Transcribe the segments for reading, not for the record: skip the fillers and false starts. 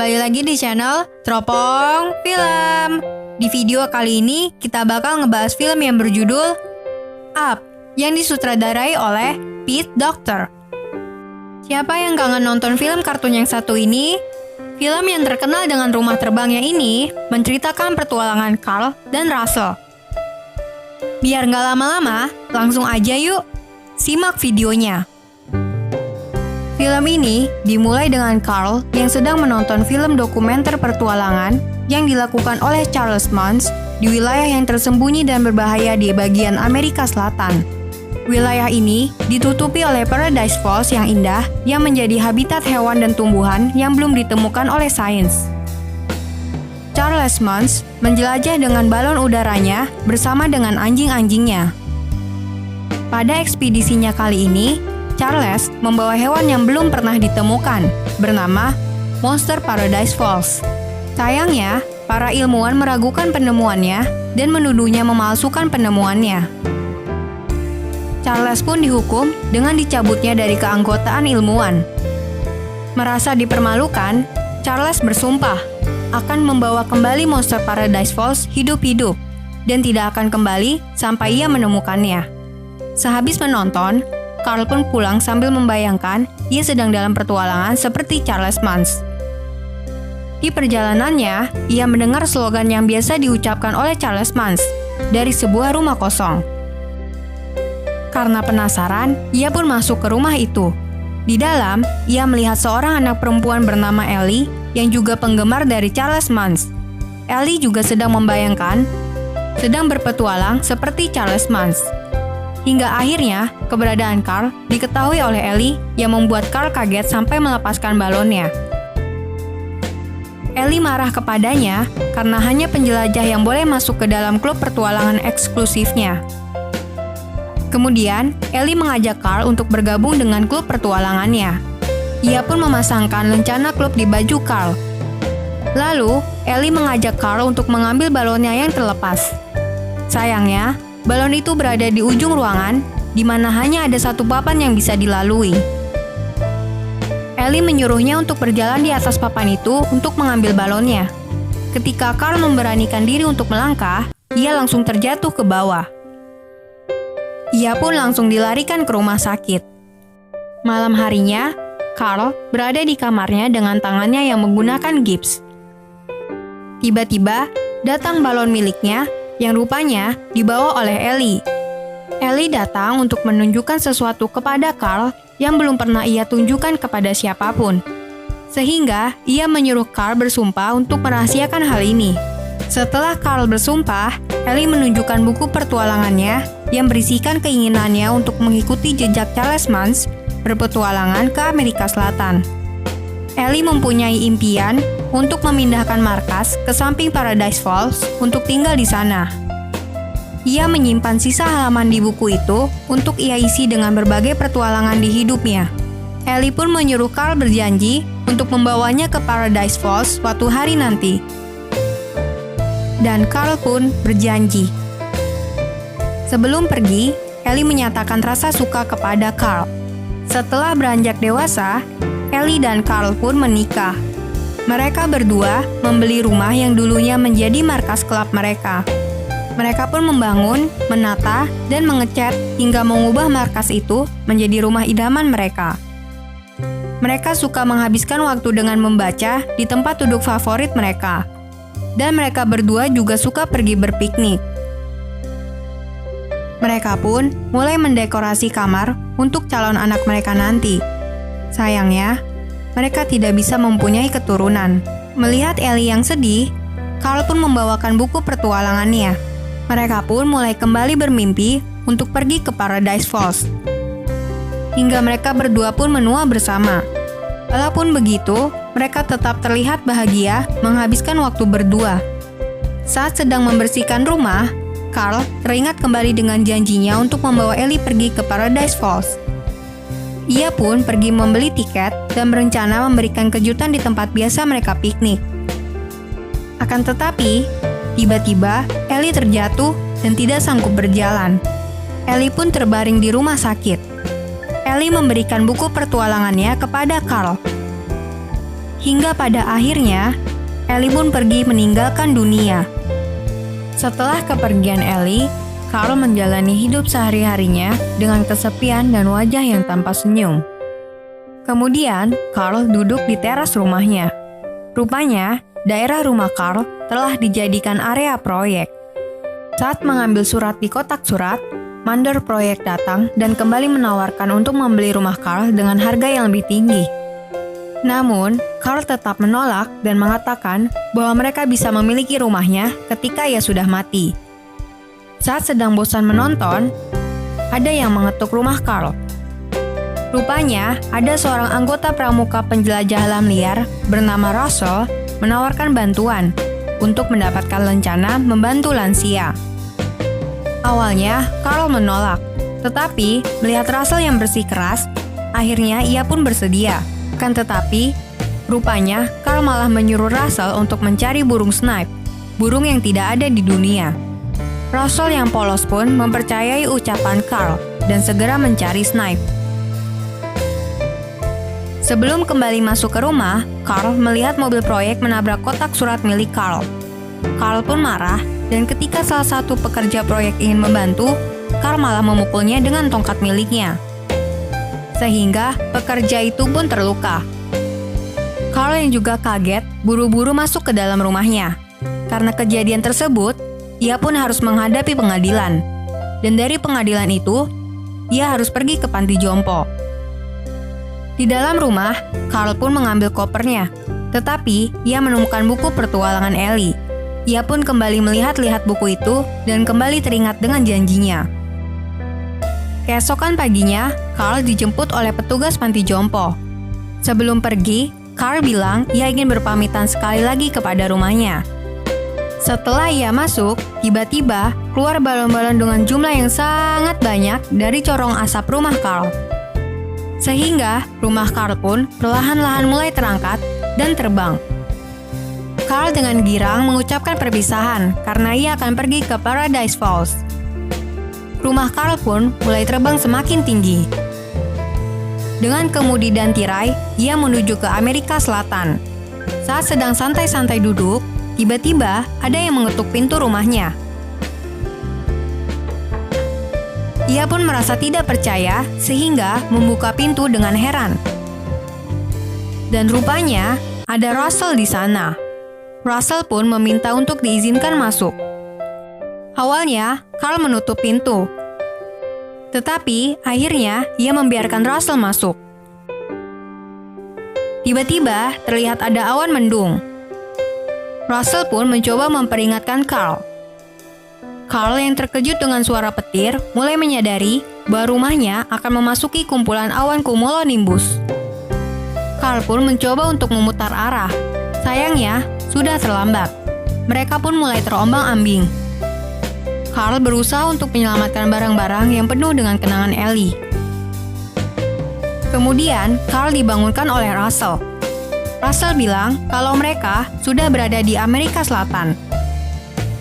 kembali lagi di channel Teropong Film. Di video kali ini kita bakal ngebahas film yang berjudul Up, yang disutradarai oleh Pete Docter. Siapa yang kangen nonton film kartun yang satu ini? Film yang terkenal dengan rumah terbangnya ini menceritakan petualangan Carl dan Russell. Biar nggak lama-lama, langsung aja yuk simak videonya. Film ini dimulai dengan Carl yang sedang menonton film dokumenter petualangan yang dilakukan oleh Charles Mans di wilayah yang tersembunyi dan berbahaya di bagian Amerika Selatan. Wilayah ini ditutupi oleh Paradise Falls yang indah yang menjadi habitat hewan dan tumbuhan yang belum ditemukan oleh sains. Charles Mans menjelajah dengan balon udaranya bersama dengan anjing-anjingnya. Pada ekspedisinya kali ini, Charles membawa hewan yang belum pernah ditemukan, bernama Monster Paradise Falls. Sayangnya, para ilmuwan meragukan penemuannya dan menuduhnya memalsukan penemuannya. Charles pun dihukum dengan dicabutnya dari keanggotaan ilmuwan. Merasa dipermalukan, Charles bersumpah akan membawa kembali Monster Paradise Falls hidup-hidup dan tidak akan kembali sampai ia menemukannya. Sehabis menonton, Carl pun pulang sambil membayangkan ia sedang dalam petualangan seperti Charles Mans. Di perjalanannya, ia mendengar slogan yang biasa diucapkan oleh Charles Mans dari sebuah rumah kosong. Karena penasaran, ia pun masuk ke rumah itu. Di dalam, ia melihat seorang anak perempuan bernama Ellie yang juga penggemar dari Charles Mans. Ellie juga sedang berpetualang seperti Charles Mans. Hingga akhirnya, keberadaan Carl diketahui oleh Ellie yang membuat Carl kaget sampai melepaskan balonnya. Ellie marah kepadanya karena hanya penjelajah yang boleh masuk ke dalam klub petualangan eksklusifnya. Kemudian, Ellie mengajak Carl untuk bergabung dengan klub petualangannya. Ia pun memasangkan lencana klub di baju Carl. Lalu, Ellie mengajak Carl untuk mengambil balonnya yang terlepas. Sayangnya, balon itu berada di ujung ruangan, di mana hanya ada satu papan yang bisa dilalui. Ellie menyuruhnya untuk berjalan di atas papan itu untuk mengambil balonnya. Ketika Carl memberanikan diri untuk melangkah, ia langsung terjatuh ke bawah. Ia pun langsung dilarikan ke rumah sakit. Malam harinya, Carl berada di kamarnya dengan tangannya yang menggunakan gips. Tiba-tiba, datang balon miliknya yang rupanya dibawa oleh Ellie. Ellie datang untuk menunjukkan sesuatu kepada Carl yang belum pernah ia tunjukkan kepada siapapun. Sehingga ia menyuruh Carl bersumpah untuk merahasiakan hal ini. Setelah Carl bersumpah, Ellie menunjukkan buku pertualangannya yang berisikan keinginannya untuk mengikuti jejak Charles Mans berpetualangan ke Amerika Selatan. Ellie mempunyai impian untuk memindahkan markas ke samping Paradise Falls untuk tinggal di sana. Ia menyimpan sisa halaman di buku itu untuk ia isi dengan berbagai petualangan di hidupnya. Ellie pun menyuruh Carl berjanji untuk membawanya ke Paradise Falls suatu hari nanti. Dan Carl pun berjanji. Sebelum pergi, Ellie menyatakan rasa suka kepada Carl. Setelah beranjak dewasa, Ellie dan Carl pun menikah. Mereka berdua membeli rumah yang dulunya menjadi markas klub mereka. Mereka pun membangun, menata, dan mengecat hingga mengubah markas itu menjadi rumah idaman mereka. Mereka suka menghabiskan waktu dengan membaca di tempat duduk favorit mereka. Dan mereka berdua juga suka pergi berpiknik. Mereka pun mulai mendekorasi kamar untuk calon anak mereka nanti. Sayangnya, mereka tidak bisa mempunyai keturunan. Melihat Ellie yang sedih, Carl pun membawakan buku pertualangannya. Mereka pun mulai kembali bermimpi untuk pergi ke Paradise Falls. Hingga mereka berdua pun menua bersama. Walaupun begitu, mereka tetap terlihat bahagia menghabiskan waktu berdua. Saat sedang membersihkan rumah, Carl teringat kembali dengan janjinya untuk membawa Ellie pergi ke Paradise Falls. Ia pun pergi membeli tiket dan berencana memberikan kejutan di tempat biasa mereka piknik. Akan tetapi, tiba-tiba Ellie terjatuh dan tidak sanggup berjalan. Ellie pun terbaring di rumah sakit. Ellie memberikan buku pertualangannya kepada Carl. Hingga pada akhirnya, Ellie pun pergi meninggalkan dunia. Setelah kepergian Ellie, Carl menjalani hidup sehari-harinya dengan kesepian dan wajah yang tanpa senyum. Kemudian, Carl duduk di teras rumahnya. Rupanya, daerah rumah Carl telah dijadikan area proyek. Saat mengambil surat di kotak surat, mandor proyek datang dan kembali menawarkan untuk membeli rumah Carl dengan harga yang lebih tinggi. Namun, Carl tetap menolak dan mengatakan bahwa mereka bisa memiliki rumahnya ketika ia sudah mati. Saat sedang bosan menonton, ada yang mengetuk rumah Carl. Rupanya, ada seorang anggota pramuka penjelajah alam liar bernama Russell menawarkan bantuan untuk mendapatkan lencana membantu lansia. Awalnya, Carl menolak, tetapi melihat Russell yang bersikeras, akhirnya ia pun bersedia. Kan tetapi, rupanya Carl malah menyuruh Russell untuk mencari burung snipe, burung yang tidak ada di dunia. Russell yang polos pun mempercayai ucapan Carl dan segera mencari snipe. Sebelum kembali masuk ke rumah, Carl melihat mobil proyek menabrak kotak surat milik Carl. Carl pun marah, dan ketika salah satu pekerja proyek ingin membantu, Carl malah memukulnya dengan tongkat miliknya. Sehingga pekerja itu pun terluka. Carl yang juga kaget, buru-buru masuk ke dalam rumahnya. Karena kejadian tersebut, ia pun harus menghadapi pengadilan. Dan dari pengadilan itu, ia harus pergi ke panti jompo. Di dalam rumah, Carl pun mengambil kopernya. Tetapi, ia menemukan buku petualangan Ellie. Ia pun kembali melihat-lihat buku itu dan kembali teringat dengan janjinya. Keesokan paginya, Carl dijemput oleh petugas panti jompo. Sebelum pergi, Carl bilang ia ingin berpamitan sekali lagi kepada rumahnya. Setelah ia masuk, tiba-tiba keluar balon-balon dengan jumlah yang sangat banyak dari corong asap rumah Carl. Sehingga rumah Carl pun perlahan-lahan mulai terangkat dan terbang. Carl dengan girang mengucapkan perpisahan karena ia akan pergi ke Paradise Falls. Rumah Carl pun mulai terbang semakin tinggi. Dengan kemudi dan tirai, ia menuju ke Amerika Selatan. Saat sedang santai-santai duduk, tiba-tiba ada yang mengetuk pintu rumahnya. Ia pun merasa tidak percaya sehingga membuka pintu dengan heran. Dan rupanya ada Russell di sana. Russell pun meminta untuk diizinkan masuk. Awalnya, Carl menutup pintu. Tetapi, akhirnya ia membiarkan Russell masuk. Tiba-tiba, terlihat ada awan mendung. Russell pun mencoba memperingatkan Carl. Carl yang terkejut dengan suara petir mulai menyadari bahwa rumahnya akan memasuki kumpulan awan cumulonimbus. Carl pun mencoba untuk memutar arah. Sayangnya, sudah terlambat. Mereka pun mulai terombang-ambing. Carl berusaha untuk menyelamatkan barang-barang yang penuh dengan kenangan Ellie. Kemudian, Carl dibangunkan oleh Russell. Russell bilang kalau mereka sudah berada di Amerika Selatan.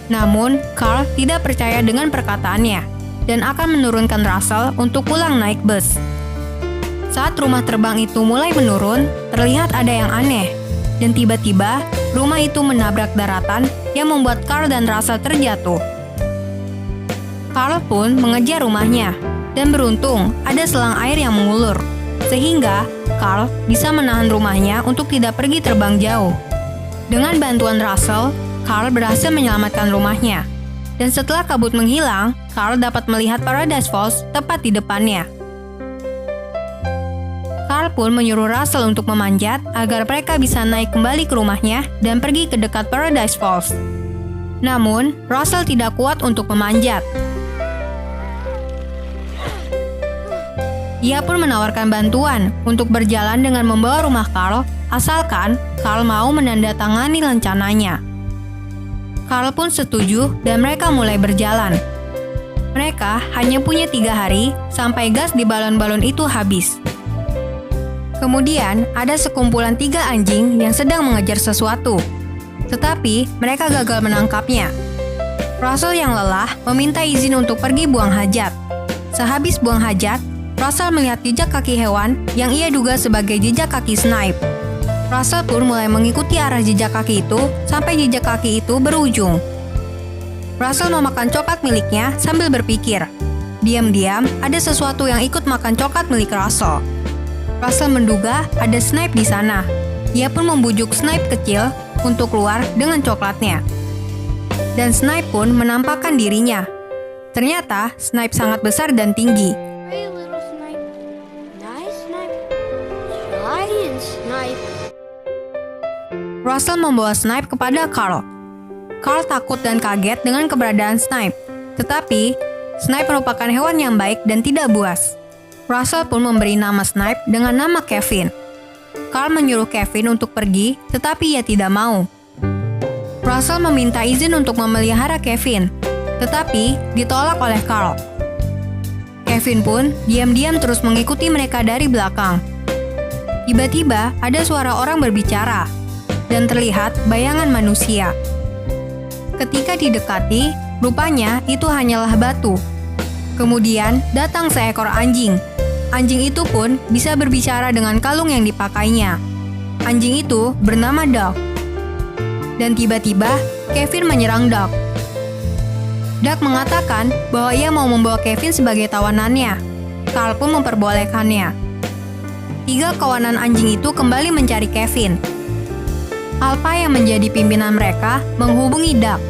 Namun, Carl tidak percaya dengan perkataannya dan akan menurunkan Russell untuk pulang naik bus. Saat rumah terbang itu mulai menurun, terlihat ada yang aneh. Dan tiba-tiba, rumah itu menabrak daratan yang membuat Carl dan Russell terjatuh. Carl pun mengejar rumahnya, dan beruntung ada selang air yang mengulur, sehingga Carl bisa menahan rumahnya untuk tidak pergi terbang jauh. Dengan bantuan Russell, Carl berhasil menyelamatkan rumahnya, dan setelah kabut menghilang, Carl dapat melihat Paradise Falls tepat di depannya. Carl pun menyuruh Russell untuk memanjat agar mereka bisa naik kembali ke rumahnya dan pergi ke dekat Paradise Falls. Namun, Russell tidak kuat untuk memanjat. Ia pun menawarkan bantuan untuk berjalan dengan membawa rumah Carl, asalkan Carl mau menandatangani rencananya. Carl pun setuju dan mereka mulai berjalan. Mereka hanya punya 3 hari sampai gas di balon-balon itu habis. Kemudian ada sekumpulan 3 anjing yang sedang mengejar sesuatu. Tetapi mereka gagal menangkapnya. Russell yang lelah meminta izin untuk pergi buang hajat. Sehabis buang hajat, Russell melihat jejak kaki hewan yang ia duga sebagai jejak kaki snipe. Russell pun mulai mengikuti arah jejak kaki itu sampai jejak kaki itu berujung. Russell memakan coklat miliknya sambil berpikir. Diam-diam, ada sesuatu yang ikut makan coklat milik Russell. Russell menduga ada Snape di sana. Ia pun membujuk Snape kecil untuk keluar dengan coklatnya. Dan Snape pun menampakkan dirinya. Ternyata Snape sangat besar dan tinggi. Hey little Snape. Nice Snape. Giant Snape. Russell membawa Snape kepada Carl. Carl takut dan kaget dengan keberadaan Snape. Tetapi, Snape merupakan hewan yang baik dan tidak buas. Russell pun memberi nama Snape dengan nama Kevin. Carl menyuruh Kevin untuk pergi, tetapi ia tidak mau. Russell meminta izin untuk memelihara Kevin, tetapi ditolak oleh Carl. Kevin pun diam-diam terus mengikuti mereka dari belakang. Tiba-tiba ada suara orang berbicara, dan terlihat bayangan manusia. Ketika didekati, rupanya itu hanyalah batu. Kemudian datang seekor anjing. Anjing itu pun bisa berbicara dengan kalung yang dipakainya. Anjing itu bernama Duck. Dan tiba-tiba Kevin menyerang Duck. Duck mengatakan bahwa ia mau membawa Kevin sebagai tawanannya. Carl pun memperbolehkannya. 3 kawanan anjing itu kembali mencari Kevin. Alpha yang menjadi pimpinan mereka menghubungi Duck.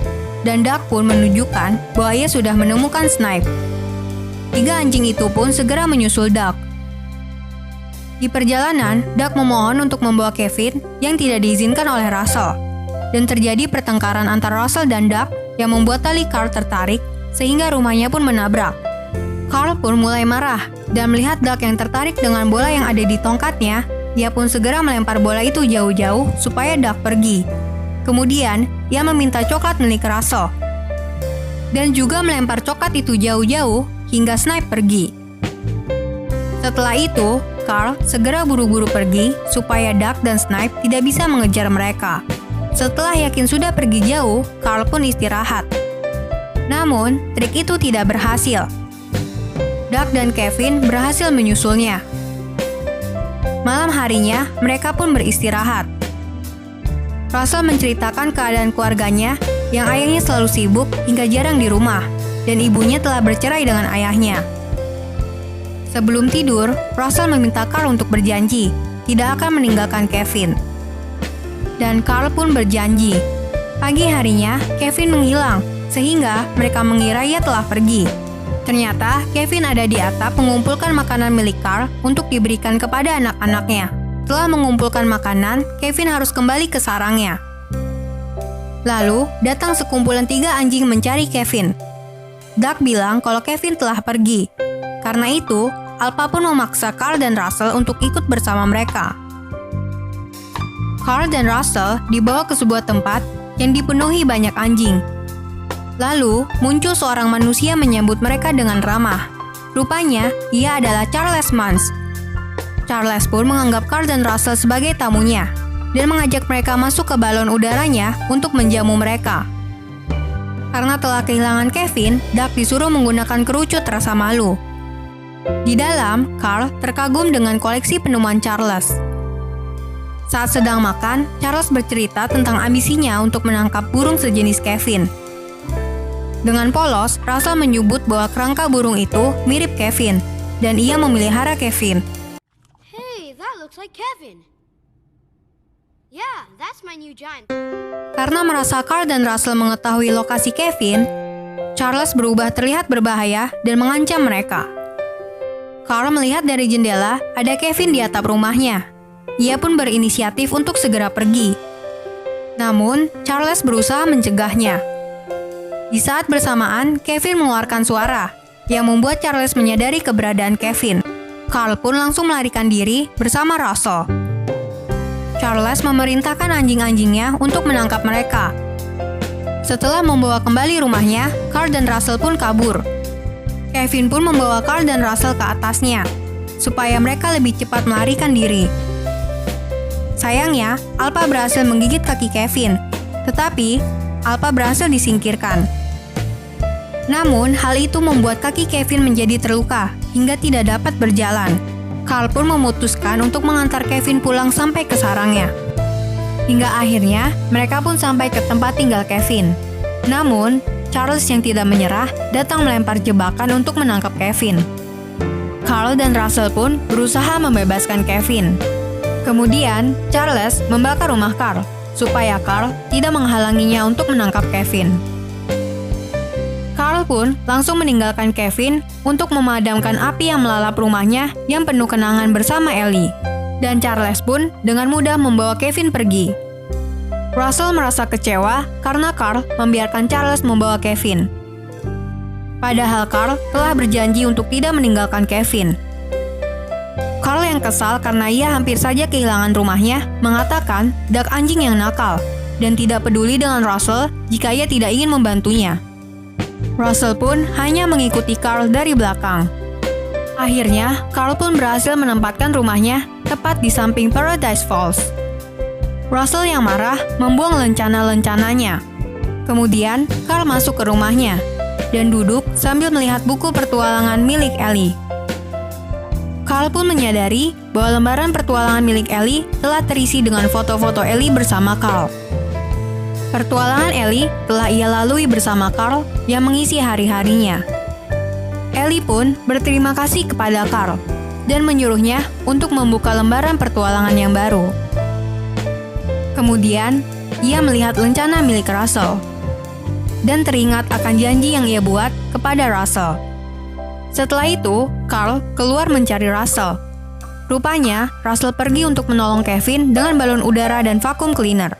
Dan Duck pun menunjukkan bahwa ia sudah menemukan Snape. 3 anjing itu pun segera menyusul Duck. Di perjalanan, Duck memohon untuk membawa Kevin yang tidak diizinkan oleh Russell. Dan terjadi pertengkaran antara Russell dan Duck yang membuat tali Carl tertarik sehingga rumahnya pun menabrak. Carl pun mulai marah dan melihat Duck yang tertarik dengan bola yang ada di tongkatnya, ia pun segera melempar bola itu jauh-jauh supaya Duck pergi. Kemudian, ia meminta coklat milik Russell. Dan juga melempar coklat itu jauh-jauh hingga Snape pergi. Setelah itu, Carl segera buru-buru pergi supaya Duck dan Snape tidak bisa mengejar mereka. Setelah yakin sudah pergi jauh, Carl pun istirahat. Namun, trik itu tidak berhasil. Duck dan Kevin berhasil menyusulnya. Malam harinya, mereka pun beristirahat. Russell menceritakan keadaan keluarganya yang ayahnya selalu sibuk hingga jarang di rumah, dan ibunya telah bercerai dengan ayahnya. Sebelum tidur, Russell meminta Carl untuk berjanji tidak akan meninggalkan Kevin. Dan Carl pun berjanji. Pagi harinya, Kevin menghilang, sehingga mereka mengira ia telah pergi. Ternyata, Kevin ada di atap mengumpulkan makanan milik Carl untuk diberikan kepada anak-anaknya. Setelah mengumpulkan makanan, Kevin harus kembali ke sarangnya. Lalu, datang sekumpulan 3 anjing mencari Kevin. Duck bilang kalau Kevin telah pergi. Karena itu, Alpha pun memaksa Carl dan Russell untuk ikut bersama mereka. Carl dan Russell dibawa ke sebuah tempat yang dipenuhi banyak anjing. Lalu, muncul seorang manusia menyambut mereka dengan ramah. Rupanya, ia adalah Charles Mans. Charles pun menganggap Carl dan Russell sebagai tamunya dan mengajak mereka masuk ke balon udaranya untuk menjamu mereka. Karena telah kehilangan Kevin, Duck disuruh menggunakan kerucut rasa malu. Di dalam, Carl terkagum dengan koleksi penemuan Charles. Saat sedang makan, Charles bercerita tentang ambisinya untuk menangkap burung sejenis Kevin. Dengan polos, Russell menyebut bahwa kerangka burung itu mirip Kevin, dan ia memelihara Kevin. Hey, that looks like Kevin. Yeah, that's my new giant. Karena merasa Carl dan Russell mengetahui lokasi Kevin, Charles berubah terlihat berbahaya dan mengancam mereka. Carl melihat dari jendela ada Kevin di atap rumahnya. Ia pun berinisiatif untuk segera pergi. Namun, Charles berusaha mencegahnya. Di saat bersamaan, Kevin mengeluarkan suara yang membuat Charles menyadari keberadaan Kevin. Carl pun langsung melarikan diri bersama Russell. Charles memerintahkan anjing-anjingnya untuk menangkap mereka. Setelah membawa kembali rumahnya, Carl dan Russell pun kabur. Kevin pun membawa Carl dan Russell ke atasnya, supaya mereka lebih cepat melarikan diri. Sayangnya, Alpha berhasil menggigit kaki Kevin, tetapi Alpha berhasil disingkirkan. Namun, hal itu membuat kaki Kevin menjadi terluka hingga tidak dapat berjalan. Carl pun memutuskan untuk mengantar Kevin pulang sampai ke sarangnya. Hingga akhirnya mereka pun sampai ke tempat tinggal Kevin. Namun, Charles yang tidak menyerah datang melempar jebakan untuk menangkap Kevin. Carl dan Russell pun berusaha membebaskan Kevin. Kemudian, Charles membakar rumah Carl supaya Carl tidak menghalanginya untuk menangkap Kevin. Carl pun langsung meninggalkan Kevin untuk memadamkan api yang melalap rumahnya yang penuh kenangan bersama Ellie. Dan Charles pun dengan mudah membawa Kevin pergi. Russell merasa kecewa karena Carl membiarkan Charles membawa Kevin. Padahal Carl telah berjanji untuk tidak meninggalkan Kevin. Carl yang kesal karena ia hampir saja kehilangan rumahnya, mengatakan Duck anjing yang nakal dan tidak peduli dengan Russell jika ia tidak ingin membantunya. Russell pun hanya mengikuti Carl dari belakang. Akhirnya, Carl pun berhasil menempatkan rumahnya tepat di samping Paradise Falls. Russell yang marah membuang lencana-lencananya. Kemudian, Carl masuk ke rumahnya dan duduk sambil melihat buku petualangan milik Ellie. Carl pun menyadari bahwa lembaran petualangan milik Ellie telah terisi dengan foto-foto Ellie bersama Carl. Pertualangan Ellie telah ia lalui bersama Carl yang mengisi hari-harinya. Ellie pun berterima kasih kepada Carl dan menyuruhnya untuk membuka lembaran pertualangan yang baru. Kemudian, ia melihat lencana milik Russell dan teringat akan janji yang ia buat kepada Russell. Setelah itu, Carl keluar mencari Russell. Rupanya, Russell pergi untuk menolong Kevin dengan balon udara dan vacuum cleaner.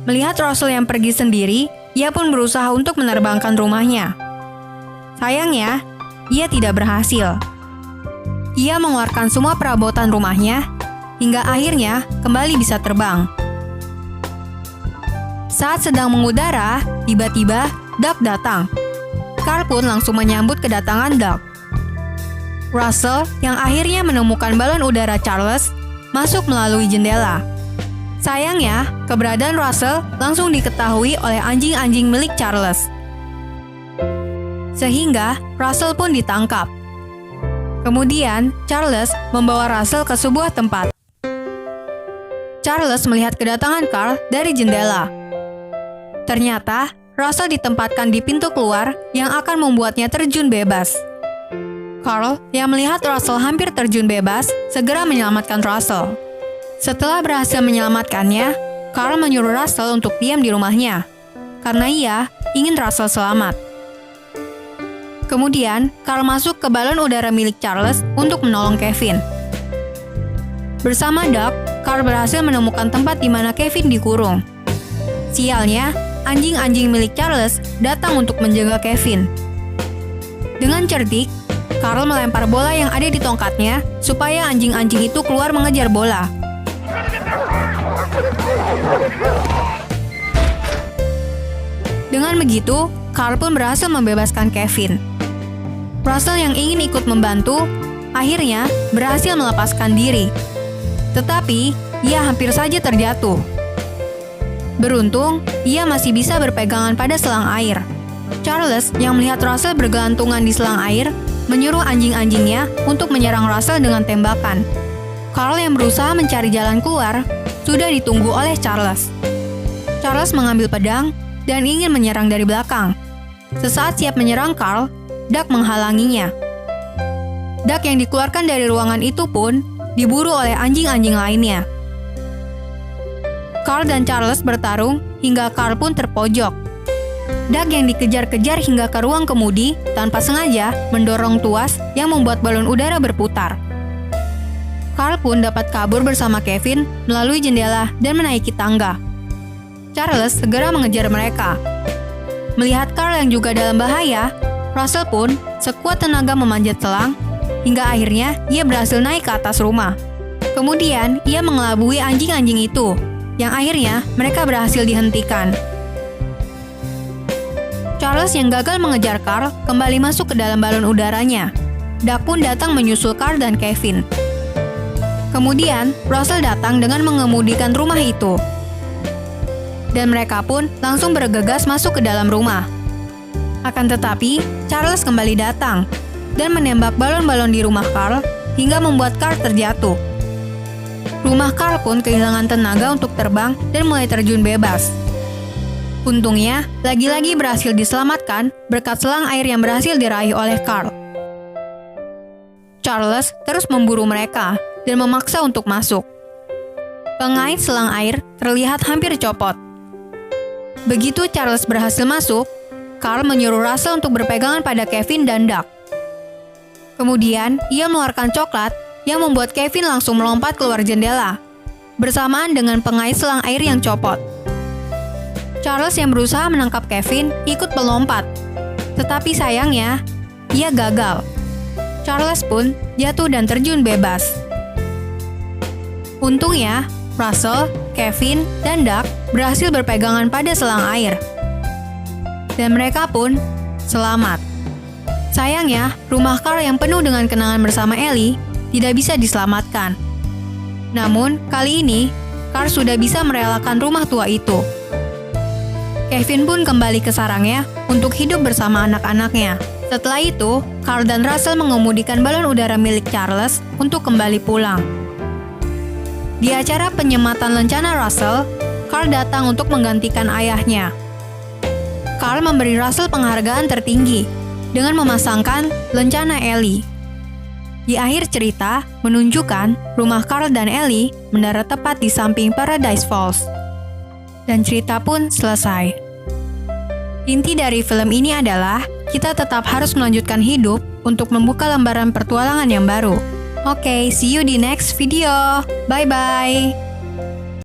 Melihat Russell yang pergi sendiri, ia pun berusaha untuk menerbangkan rumahnya. Sayangnya, ia tidak berhasil. Ia mengeluarkan semua perabotan rumahnya, hingga akhirnya kembali bisa terbang. Saat sedang mengudara, tiba-tiba Duck datang. Carl pun langsung menyambut kedatangan Duck. Russell yang akhirnya menemukan balon udara Charles masuk melalui jendela. Sayangnya, keberadaan Russell langsung diketahui oleh anjing-anjing milik Charles. Sehingga Russell pun ditangkap. Kemudian, Charles membawa Russell ke sebuah tempat. Charles melihat kedatangan Carl dari jendela. Ternyata, Russell ditempatkan di pintu keluar yang akan membuatnya terjun bebas. Carl yang melihat Russell hampir terjun bebas, segera menyelamatkan Russell. Setelah berhasil menyelamatkannya, Carl menyuruh Russell untuk diam di rumahnya, karena ia ingin Russell selamat. Kemudian, Carl masuk ke balon udara milik Charles untuk menolong Kevin. Bersama Duck, Carl berhasil menemukan tempat di mana Kevin dikurung. Sialnya, anjing-anjing milik Charles datang untuk menjaga Kevin. Dengan cerdik, Carl melempar bola yang ada di tongkatnya supaya anjing-anjing itu keluar mengejar bola. Dengan begitu, Carl pun berhasil membebaskan Kevin. Russell yang ingin ikut membantu, akhirnya berhasil melepaskan diri. Tetapi, ia hampir saja terjatuh. Beruntung, ia masih bisa berpegangan pada selang air. Charles yang melihat Russell bergelantungan di selang air, menyuruh anjing-anjingnya untuk menyerang Russell dengan tembakan. Carl yang berusaha mencari jalan keluar, sudah ditunggu oleh Charles. Charles mengambil pedang dan ingin menyerang dari belakang. Sesaat siap menyerang Carl, Duck menghalanginya. Duck yang dikeluarkan dari ruangan itu pun diburu oleh anjing-anjing lainnya. Carl dan Charles bertarung hingga Carl pun terpojok. Duck yang dikejar-kejar hingga ke ruang kemudi tanpa sengaja mendorong tuas yang membuat balon udara berputar. Carl pun dapat kabur bersama Kevin melalui jendela dan menaiki tangga. Charles segera mengejar mereka. Melihat Carl yang juga dalam bahaya, Russell pun sekuat tenaga memanjat selang hingga akhirnya ia berhasil naik ke atas rumah. Kemudian ia mengelabui anjing-anjing itu, yang akhirnya mereka berhasil dihentikan. Charles yang gagal mengejar Carl kembali masuk ke dalam balon udaranya. Duck pun datang menyusul Carl dan Kevin. Kemudian, Russell datang dengan mengemudikan rumah itu. Dan mereka pun langsung bergegas masuk ke dalam rumah. Akan tetapi, Charles kembali datang dan menembak balon-balon di rumah Carl hingga membuat Carl terjatuh. rumah Carl pun kehilangan tenaga untuk terbang dan mulai terjun bebas. Untungnya, lagi-lagi berhasil diselamatkan berkat selang air yang berhasil diraih oleh Carl. Charles terus memburu mereka dan memaksa untuk masuk. Pengait selang air terlihat hampir copot. Begitu Charles berhasil masuk, Carl menyuruh Russell untuk berpegangan pada Kevin dan Doug. Kemudian, ia mengeluarkan coklat yang membuat Kevin langsung melompat keluar jendela, bersamaan dengan pengait selang air yang copot. Charles yang berusaha menangkap Kevin ikut melompat, tetapi sayangnya, ia gagal. Charles pun jatuh dan terjun bebas. Untungnya, Russell, Kevin, dan Doug berhasil berpegangan pada selang air. Dan mereka pun selamat. Sayangnya, rumah Carl yang penuh dengan kenangan bersama Ellie tidak bisa diselamatkan. Namun, kali ini, Carl sudah bisa merelakan rumah tua itu. Kevin pun kembali ke sarangnya untuk hidup bersama anak-anaknya. Setelah itu, Carl dan Russell mengemudikan balon udara milik Charles untuk kembali pulang. Di acara penyematan lencana Russell, Carl datang untuk menggantikan ayahnya. Carl memberi Russell penghargaan tertinggi dengan memasangkan lencana Ellie. Di akhir cerita, menunjukkan rumah Carl dan Ellie mendarat tepat di samping Paradise Falls. Dan cerita pun selesai. Inti dari film ini adalah kita tetap harus melanjutkan hidup untuk membuka lembaran petualangan yang baru. Oke, see you di next video. Bye-bye.